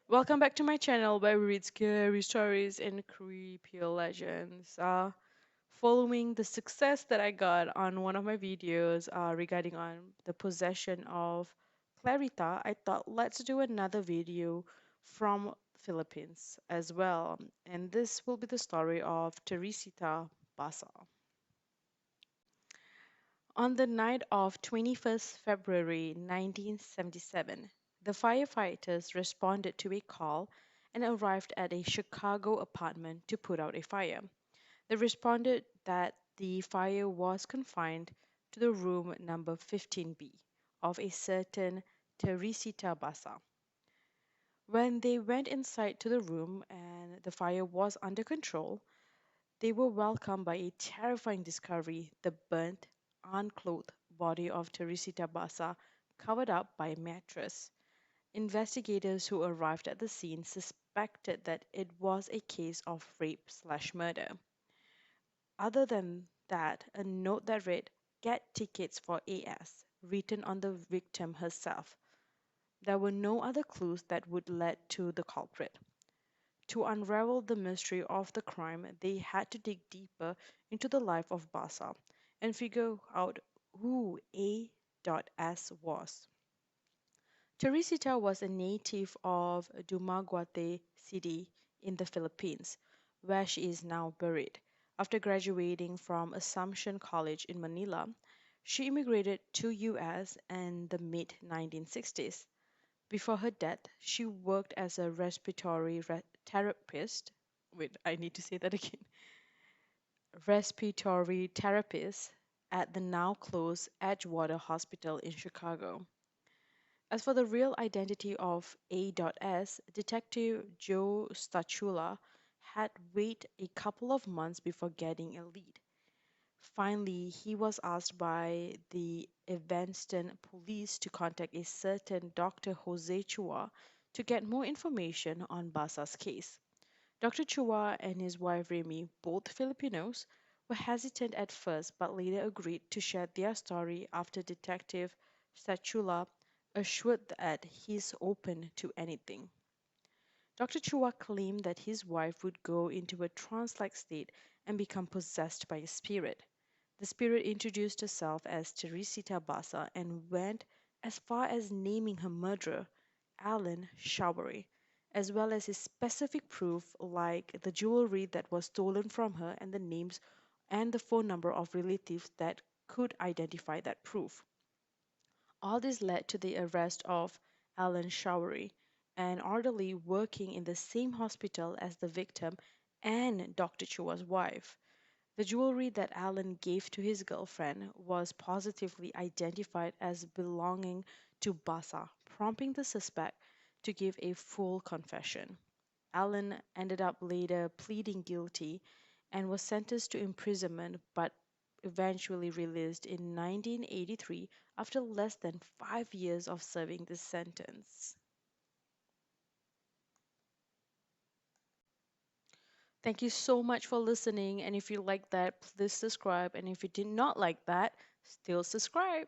Welcome back to my channel where we read scary stories and creepy legends. Following the success that I got on one of my videos regarding on the possession of Clarita, I thought let's do another video from Philippines as well. And this will be the story of Teresita Basa. On the night of 21st February 1977, the firefighters responded to a call and arrived at a Chicago apartment to put out a fire. They responded that the fire was confined to the room number 15B of a certain Teresita Basa. When they went inside to the room and the fire was under control, they were welcomed by a terrifying discovery: the burnt, unclothed body of Teresita Basa covered up by a mattress. Investigators who arrived at the scene suspected that it was a case of rape/murder. Other than that, a note that read, "Get tickets for AS," written on the victim herself. There were no other clues that would lead to the culprit. To unravel the mystery of the crime, they had to dig deeper into the life of Basa and figure out who A.S. was. Teresita was a native of Dumaguete City in the Philippines, where she is now buried. After graduating from Assumption College in Manila, she immigrated to US in the mid 1960s. Before her death, she worked as a respiratory therapist. Wait, I need to say that again. Respiratory therapist at the now closed Edgewater Hospital in Chicago. As for the real identity of A.S., Detective Joe Stachula had waited a couple of months before getting a lead. Finally, he was asked by the Evanston police to contact a certain Dr. Jose Chua to get more information on Basa's case. Dr. Chua and his wife Remy, both Filipinos, were hesitant at first but later agreed to share their story after Detective Stachula assured that he's open to anything. Dr. Chua claimed that his wife would go into a trance like state and become possessed by a spirit. The spirit introduced herself as Teresita Basa and went as far as naming her murderer, Alan Showery, as well as his specific proof like the jewelry that was stolen from her and the names and the phone number of relatives that could identify that proof. All this led to the arrest of Alan Showery, an orderly working in the same hospital as the victim and Dr. Chua's wife. The jewelry that Alan gave to his girlfriend was positively identified as belonging to Basa, prompting the suspect to give a full confession. Alan ended up later pleading guilty and was sentenced to imprisonment but eventually released in 1983 after less than 5 years of serving this sentence. Thank you so much for listening. And if you like that, please subscribe. And if you did not like that, still subscribe.